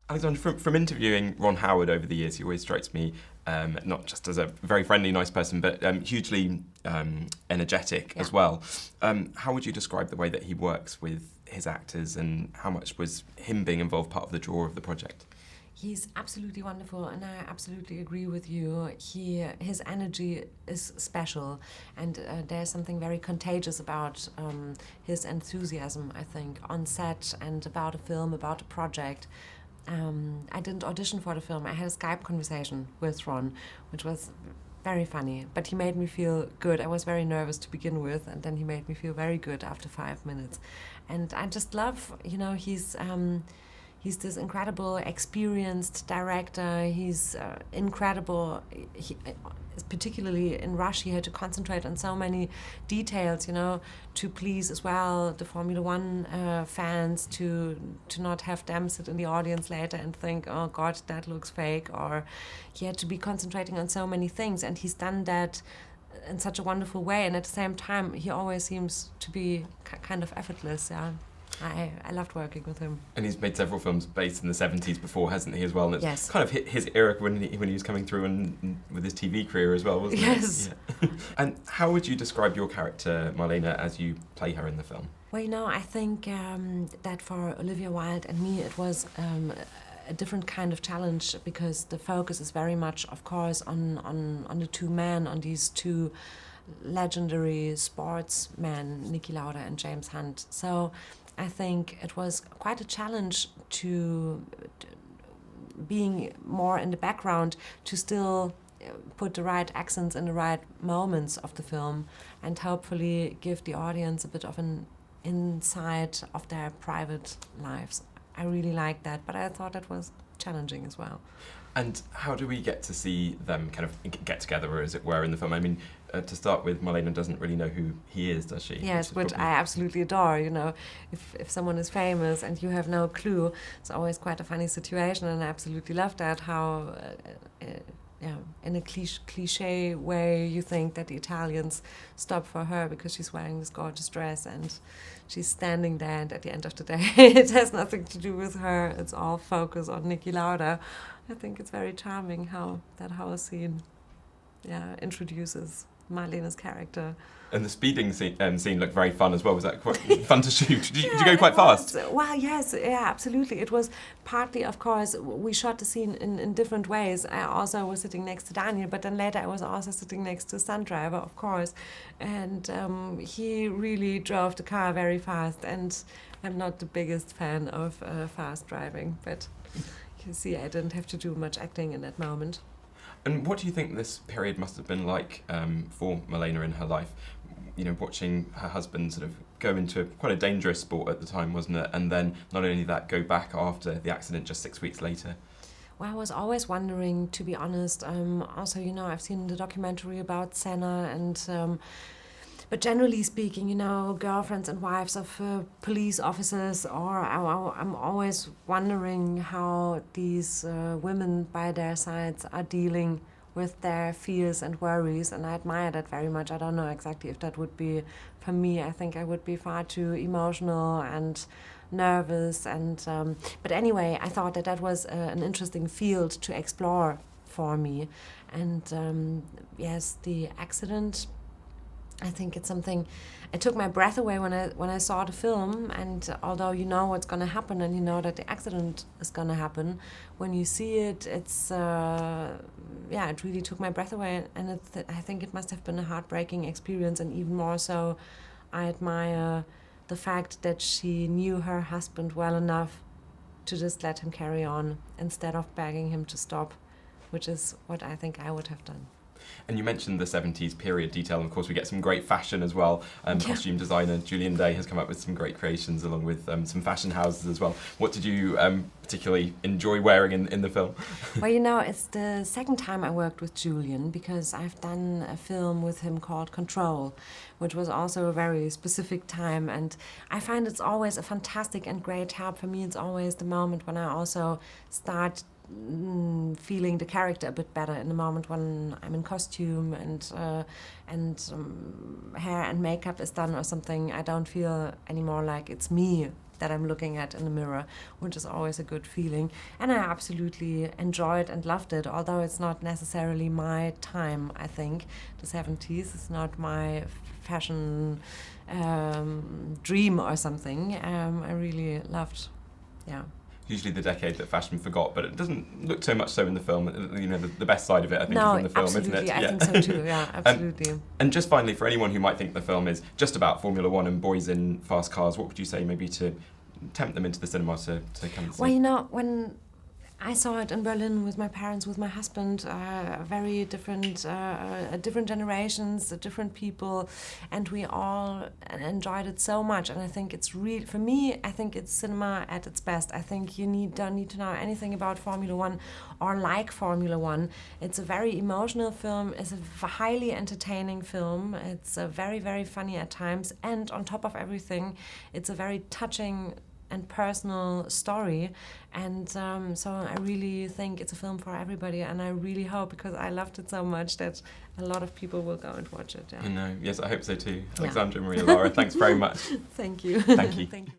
Alexandra, from interviewing Ron Howard over the years, he always strikes me not just as a very friendly, nice person, but hugely energetic as well. How would you describe the way that he works with his actors, and how much was him being involved part of the draw of the project? He's absolutely wonderful, and I absolutely agree with you. His energy is special, and there's something very contagious about his enthusiasm, I think, on set and about a film, about a project. I didn't audition for the film. I had a Skype conversation with Ron, which was very funny, but he made me feel good. I was very nervous to begin with, and then he made me feel very good after 5 minutes. And I just love, he's this incredible, experienced director. He's incredible. Particularly in Rush, he had to concentrate on so many details, to please as well the Formula One fans, to not have them sit in the audience later and think, oh God, that looks fake. Or he had to be concentrating on so many things, and he's done that in such a wonderful way. And at the same time, he always seems to be kind of effortless. Yeah. I loved working with him. And he's made several films based in the 70s before, hasn't he, as well? And it's yes. kind of hit his era when he was coming through and with his TV career as well, wasn't yes. it? Yes. Yeah. And how would you describe your character, Milena, as you play her in the film? Well, I think that for Olivia Wilde and me, it was a different kind of challenge, because the focus is very much, of course, on the two men, on these two legendary sportsmen, Niki Lauda and James Hunt. So I think it was quite a challenge to being more in the background, to still put the right accents in the right moments of the film, and hopefully give the audience a bit of an insight of their private lives. I really liked that, but I thought it was challenging as well. And how do we get to see them kind of get together, as it were, in the film? I mean, to start with, Milena doesn't really know who he is, does she? Yes, which I absolutely adore. If someone is famous and you have no clue, it's always quite a funny situation, and I absolutely love that, how in a cliche way you think that the Italians stop for her because she's wearing this gorgeous dress and she's standing there, and at the end of the day it has nothing to do with her. It's all focus on Niki Lauda. I think it's very charming how that whole scene introduces Marlene's character. And the speeding scene looked very fun as well. Was that quite fun to shoot? Did you go quite fast? Well, yes, absolutely. It was partly, of course, we shot the scene in different ways. I also was sitting next to Daniel, but then later I was also sitting next to stunt driver, of course. And he really drove the car very fast, and I'm not the biggest fan of fast driving, but you see, I didn't have to do much acting in that moment. And what do you think this period must have been like for Milena in her life? Watching her husband sort of go into quite a dangerous sport at the time, wasn't it? And then not only that, go back after the accident just 6 weeks later. Well, I was always wondering, to be honest. Also, I've seen the documentary about Senna, and but generally speaking, girlfriends and wives of police officers, or I'm always wondering how these women by their sides are dealing with their fears and worries, and I admire that very much. I don't know exactly if that would be for me. I think I would be far too emotional and nervous, and but anyway, I thought that was an interesting field to explore for me. And yes, the accident, I think it's something. It took my breath away when I saw the film. And although you know what's going to happen, and you know that the accident is going to happen, when you see it, it's it really took my breath away. And I think it must have been a heartbreaking experience. And even more so, I admire the fact that she knew her husband well enough to just let him carry on instead of begging him to stop, which is what I think I would have done. And you mentioned the 70s period detail, and of course we get some great fashion as well. Costume designer Julian Day has come up with some great creations, along with some fashion houses as well. What did you particularly enjoy wearing in the film? Well, it's the second time I worked with Julian, because I've done a film with him called Control, which was also a very specific time. And I find it's always a fantastic and great help. For me, it's always the moment when I also start feeling the character a bit better, in the moment when I'm in costume and hair and makeup is done or something. I don't feel anymore like it's me that I'm looking at in the mirror, which is always a good feeling. And I absolutely enjoyed and loved it, although it's not necessarily my time, I think. The 70s is not my fashion dream or something. I really loved, Usually the decade that fashion forgot, but it doesn't look so much so in the film. You know, the best side of it, I think, is in the film, isn't it? I think so too, yeah, absolutely. And just finally, for anyone who might think the film is just about Formula One and boys in fast cars, what would you say maybe to tempt them into the cinema to come and see? Well, you know, when I saw it in Berlin with my parents, with my husband, very different generations, different people, and we all enjoyed it so much. And I think it's really, for me, I think it's cinema at its best. I think you don't need to know anything about Formula One or like Formula One. It's a very emotional film. It's a highly entertaining film. It's very, very funny at times. And on top of everything, it's a very touching and personal story, and so I really think it's a film for everybody, and I really hope, because I loved it so much, that a lot of people will go and watch it. I know, yes, I hope so too. Alexandra Maria Lara, thanks very much. Thank you. Thank you. Thank you.